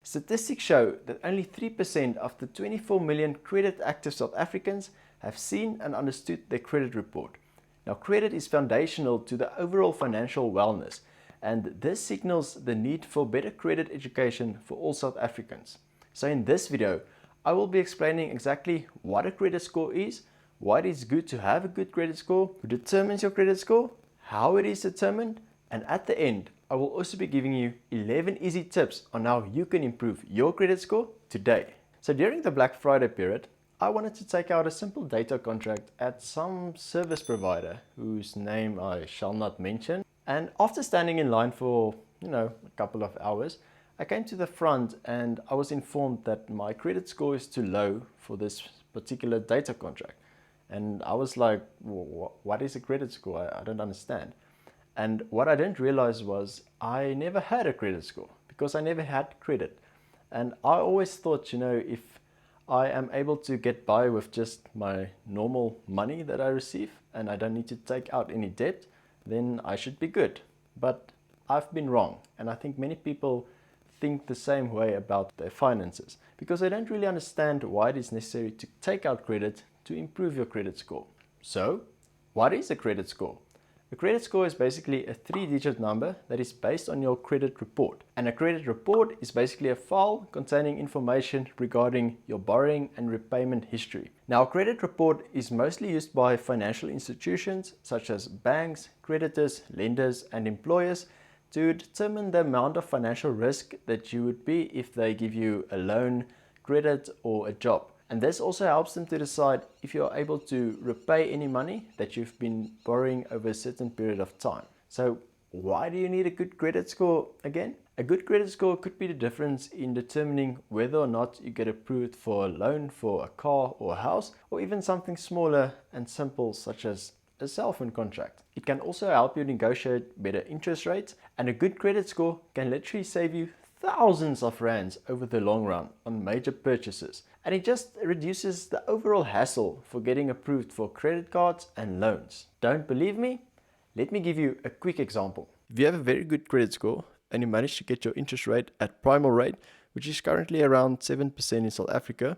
Statistics show that only 3% of the 24 million credit active South Africans have seen and understood their credit report. Now, credit is foundational to the overall financial wellness, and this signals the need for better credit education for all South Africans. So in this video, I will be explaining exactly what a credit score is, why it is good to have a good credit score, who determines your credit score, how it is determined, and at the end, I will also be giving you 11 easy tips on how you can improve your credit score today. So during the Black Friday period, I wanted to take out a simple data contract at some service provider whose name I shall not mention. And after standing in line for, a couple of hours, I came to the front and I was informed that my credit score is too low for this particular data contract. And I was like, what is a credit score? I don't understand. And what I didn't realize was I never had a credit score because I never had credit. And I always thought, if I am able to get by with just my normal money that I receive and I don't need to take out any debt, then I should be good. But I've been wrong. And I think many people think the same way about their finances because they don't really understand why it is necessary to take out credit to improve your credit score. So, what is a credit score? A credit score is basically a 3-digit number that is based on your credit report. And a credit report is basically a file containing information regarding your borrowing and repayment history. Now, a credit report is mostly used by financial institutions such as banks, creditors, lenders, and employers to determine the amount of financial risk that you would be if they give you a loan, credit, or a job. And this also helps them to decide if you're able to repay any money that you've been borrowing over a certain period of time. So why do you need a good credit score again? A good credit score could be the difference in determining whether or not you get approved for a loan for a car or a house, or even something smaller and simple such as a cell phone contract. It can also help you negotiate better interest rates, and a good credit score can literally save you thousands of rands over the long run on major purchases, and it just reduces the overall hassle for getting approved for credit cards and loans. Don't believe me? Let me give you a quick example. If you have a very good credit score and you manage to get your interest rate at primal rate, which is currently around 7% in South Africa,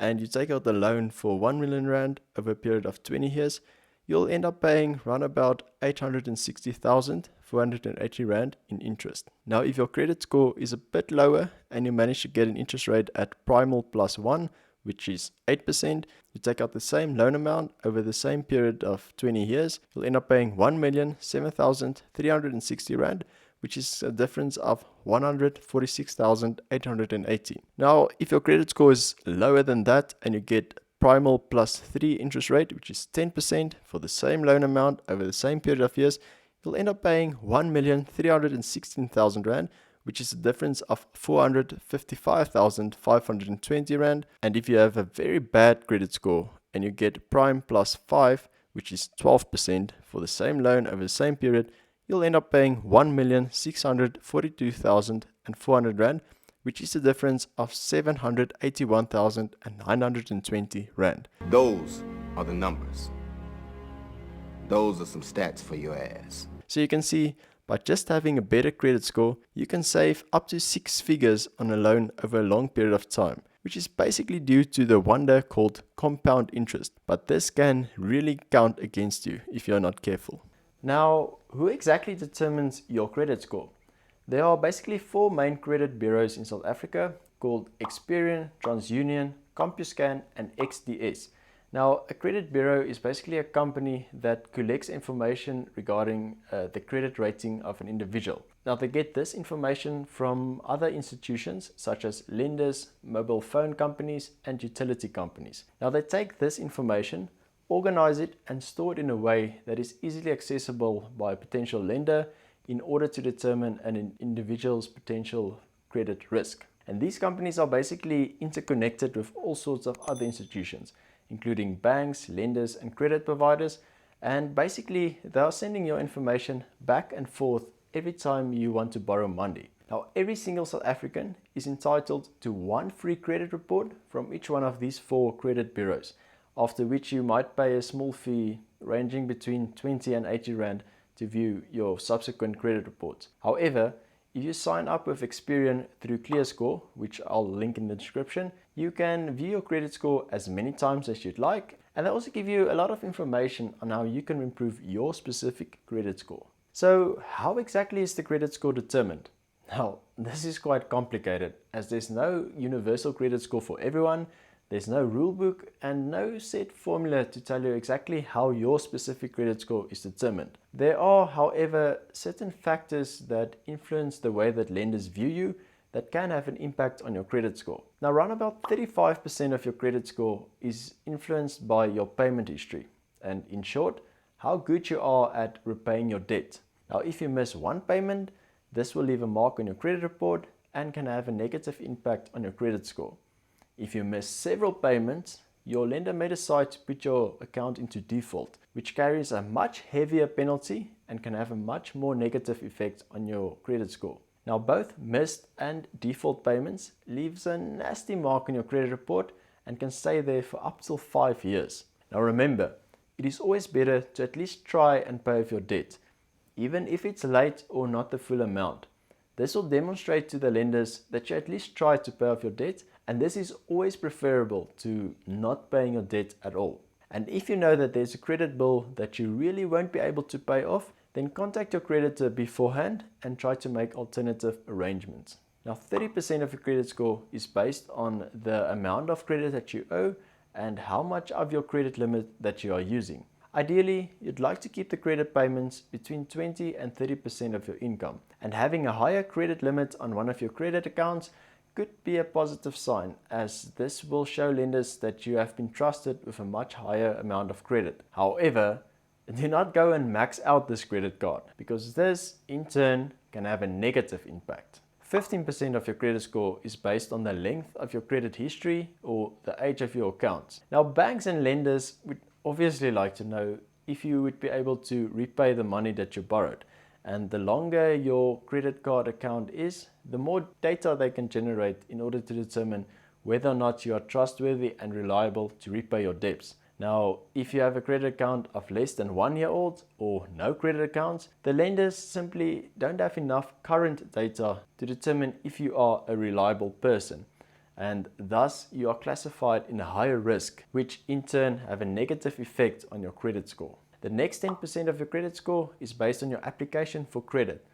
and you take out the loan for 1 million rand over a period of 20 years, you'll end up paying around about 860,480 rand in interest. Now, if your credit score is a bit lower and you manage to get an interest rate at primal plus 1, which is 8%, you take out the same loan amount over the same period of 20 years, you'll end up paying 1,007,360 rand, which is a difference of 146,880. Now, if your credit score is lower than that and you get primal plus 3 interest rate, which is 10% for the same loan amount over the same period of years, you'll end up paying 1,316,000 rand, which is a difference of 455,520 rand. And if you have a very bad credit score and you get prime plus 5, which is 12% for the same loan over the same period, you'll end up paying 1,642,400 rand, which is a difference of 781,920 rand. Those are the numbers. Those are some stats for your ass. So you can see, by just having a better credit score, you can save up to 6 figures on a loan over a long period of time, which is basically due to the wonder called compound interest. But this can really count against you if you're not careful. Now, who exactly determines your credit score? There are basically 4 main credit bureaus in South Africa called Experian, TransUnion, CompuScan, and XDS. Now, a credit bureau is basically a company that collects information regarding the credit rating of an individual. Now, they get this information from other institutions such as lenders, mobile phone companies, and utility companies. Now, they take this information, organize it, and store it in a way that is easily accessible by a potential lender in order to determine an individual's potential credit risk. And these companies are basically interconnected with all sorts of other institutions, including banks, lenders, and credit providers. And basically, they are sending your information back and forth every time you want to borrow money. Now, every single South African is entitled to 1 free credit report from each one of these 4 credit bureaus, after which you might pay a small fee ranging between 20 and 80 rand to view your subsequent credit reports. However, if you sign up with Experian through ClearScore, which I'll link in the description, you can view your credit score as many times as you'd like, and they also give you a lot of information on how you can improve your specific credit score. So how exactly is the credit score determined? Now, this is quite complicated as there's no universal credit score for everyone, there's no rule book and no set formula to tell you exactly how your specific credit score is determined. There are, however, certain factors that influence the way that lenders view you that can have an impact on your credit score. Now, around about 35% of your credit score is influenced by your payment history, and in short, how good you are at repaying your debt. Now, if you miss one payment, this will leave a mark on your credit report and can have a negative impact on your credit score. If you miss several payments, your lender may decide to put your account into default, which carries a much heavier penalty and can have a much more negative effect on your credit score. Now, both missed and default payments leaves a nasty mark on your credit report and can stay there for up till 5 years. Now remember, it is always better to at least try and pay off your debt, even if it's late or not the full amount. This will demonstrate to the lenders that you at least try to pay off your debt, and this is always preferable to not paying your debt at all. And if you know that there's a credit bill that you really won't be able to pay off, then contact your creditor beforehand and try to make alternative arrangements. Now, 30% of your credit score is based on the amount of credit that you owe and how much of your credit limit that you are using. Ideally, you'd like to keep the credit payments between 20 and 30% of your income, and having a higher credit limit on one of your credit accounts could be a positive sign, as this will show lenders that you have been trusted with a much higher amount of credit. However, do not go and max out this credit card, because this in turn can have a negative impact. 15% of your credit score is based on the length of your credit history or the age of your accounts. Now, banks and lenders would obviously like to know if you would be able to repay the money that you borrowed. And the longer your credit card account is, the more data they can generate in order to determine whether or not you are trustworthy and reliable to repay your debts. Now, if you have a credit account of less than 1 year old or no credit accounts, the lenders simply don't have enough current data to determine if you are a reliable person, and thus you are classified in a higher risk, which in turn have a negative effect on your credit score. The next 10% of your credit score is based on your application for credit.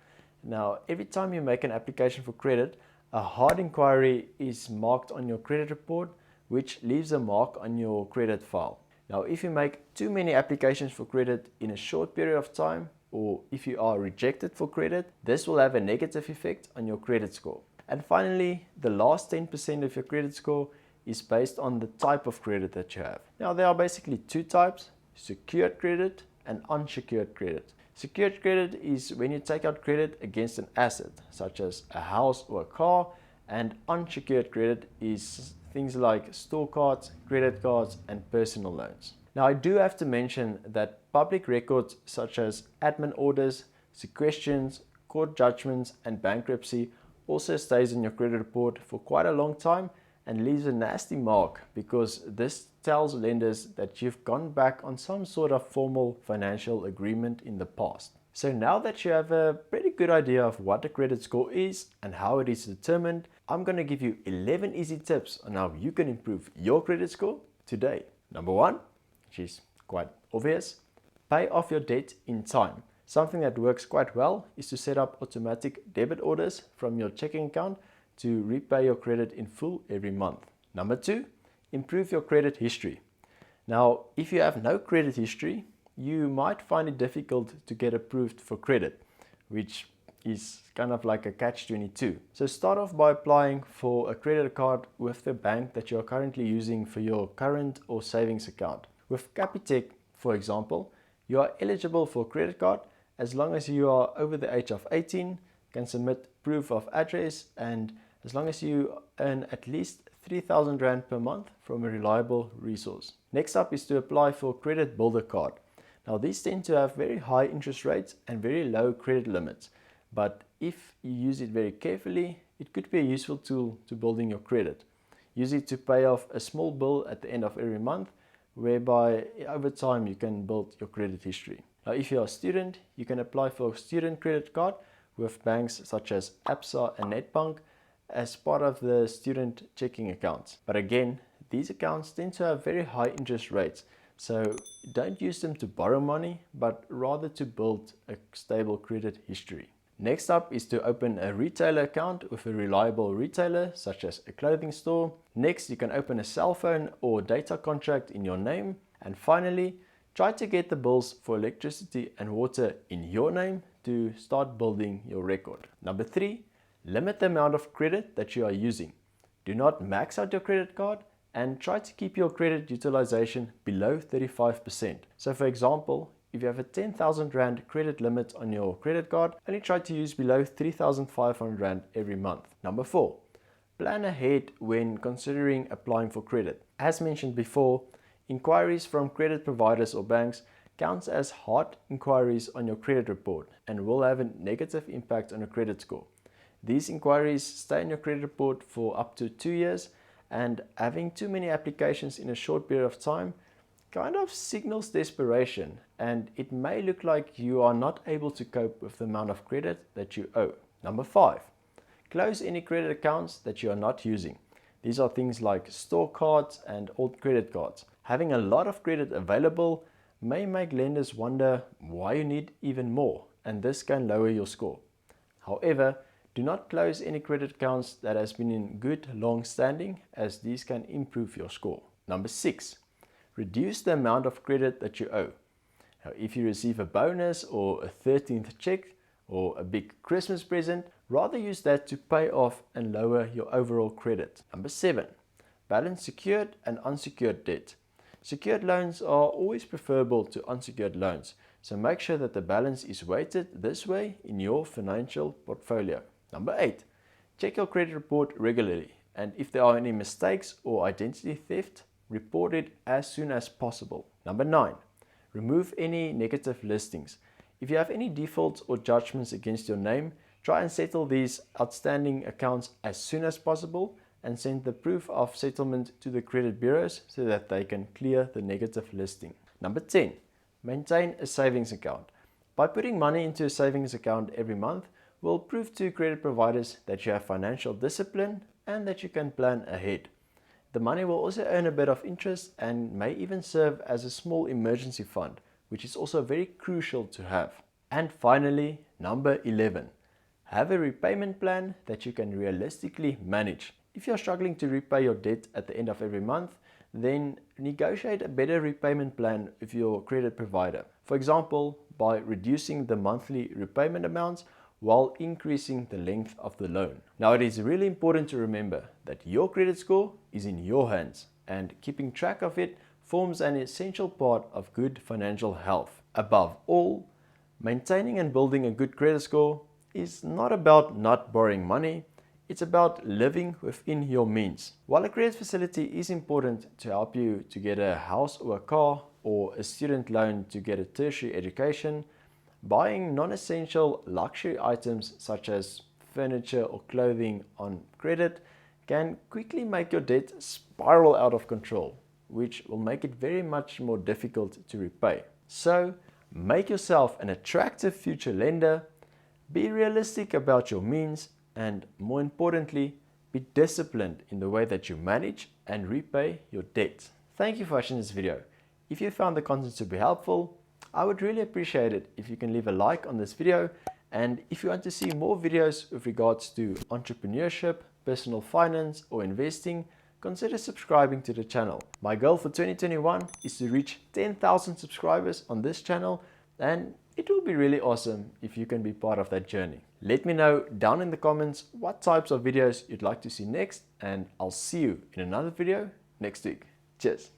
Now, every time you make an application for credit, a hard inquiry is marked on your credit report, which leaves a mark on your credit file. Now, if you make too many applications for credit in a short period of time, or if you are rejected for credit, this will have a negative effect on your credit score. And finally, the last 10% of your credit score is based on the type of credit that you have. Now, there are basically two types: secured credit and unsecured credit. Secured credit is when you take out credit against an asset, such as a house or a car, and unsecured credit is things like store cards, credit cards, and personal loans. Now, I do have to mention that public records such as admin orders, sequestrations, court judgments, and bankruptcy also stays in your credit report for quite a long time and leaves a nasty mark, because this tells lenders that you've gone back on some sort of formal financial agreement in the past. So now that you have a pretty good idea of what a credit score is and how it is determined, I'm going to give you 11 easy tips on how you can improve your credit score today. Number 1, which is quite obvious, pay off your debt in time. Something that works quite well is to set up automatic debit orders from your checking account to repay your credit in full every month. Number 2, improve your credit history. Now, if you have no credit history, you might find it difficult to get approved for credit, which is kind of like a catch-22. So start off by applying for a credit card with the bank that you are currently using for your current or savings account. With Capitec, for example, you are eligible for a credit card as long as you are over the age of 18, can submit proof of address, and as long as you earn at least 3,000 Rand per month from a reliable resource. Next up is to apply for a credit builder card. Now, these tend to have very high interest rates and very low credit limits, but if you use it very carefully, it could be a useful tool to building your credit. Use it to pay off a small bill at the end of every month, whereby over time you can build your credit history. Now, if you're a student, you can apply for a student credit card with banks such as Absa and Nedbank as part of the student checking accounts. But again, these accounts tend to have very high interest rates, so don't use them to borrow money, but rather to build a stable credit history. Next up is to open a retailer account with a reliable retailer such as a clothing store. Next, you can open a cell phone or data contract in your name. And finally, try to get the bills for electricity and water in your name to start building your record. Number 3, limit the amount of credit that you are using. Do not max out your credit card and try to keep your credit utilization below 35%. So for example, if you have a 10,000 Rand credit limit on your credit card, only try to use below 3,500 Rand every month. Number 4, plan ahead when considering applying for credit. As mentioned before, inquiries from credit providers or banks counts as hard inquiries on your credit report and will have a negative impact on your credit score. These inquiries stay in your credit report for up to 2 years, and having too many applications in a short period of time kind of signals desperation, and it may look like you are not able to cope with the amount of credit that you owe. Number 5, close any credit accounts that you are not using. These are things like store cards and old credit cards. Having a lot of credit available may make lenders wonder why you need even more, and this can lower your score. However, do not close any credit accounts that has been in good long standing, as these can improve your score. Number 6, reduce the amount of credit that you owe. Now, if you receive a bonus or a 13th check or a big Christmas present, rather use that to pay off and lower your overall credit. Number 7, balance secured and unsecured debt. Secured loans are always preferable to unsecured loans, so make sure that the balance is weighted this way in your financial portfolio. Number 8, check your credit report regularly, and if there are any mistakes or identity theft, report it as soon as possible. Number 9, remove any negative listings. If you have any defaults or judgments against your name, try and settle these outstanding accounts as soon as possible and send the proof of settlement to the credit bureaus so that they can clear the negative listing. Number 10, maintain a savings account. By putting money into a savings account every month will prove to credit providers that you have financial discipline and that you can plan ahead. The money will also earn a bit of interest and may even serve as a small emergency fund, which is also very crucial to have. And finally, number 11, have a repayment plan that you can realistically manage. If you're struggling to repay your debt at the end of every month, then negotiate a better repayment plan with your credit provider. For example, by reducing the monthly repayment amounts while increasing the length of the loan. Now, it is really important to remember that your credit score is in your hands, and keeping track of it forms an essential part of good financial health. Above all, maintaining and building a good credit score is not about not borrowing money, it's about living within your means. While a credit facility is important to help you to get a house or a car, or a student loan to get a tertiary education, buying non-essential luxury items such as furniture or clothing on credit can quickly make your debt spiral out of control, which will make it very much more difficult to repay. So, make yourself an attractive future lender, be realistic about your means, and more importantly, be disciplined in the way that you manage and repay your debt. Thank you for watching this video. If you found the content to be helpful, I would really appreciate it if you can leave a like on this video, and if you want to see more videos with regards to entrepreneurship, personal finance or investing, consider subscribing to the channel. My goal for 2021 is to reach 10,000 subscribers on this channel, and it will be really awesome if you can be part of that journey. Let me know down in the comments what types of videos you'd like to see next, and I'll see you in another video next week. Cheers!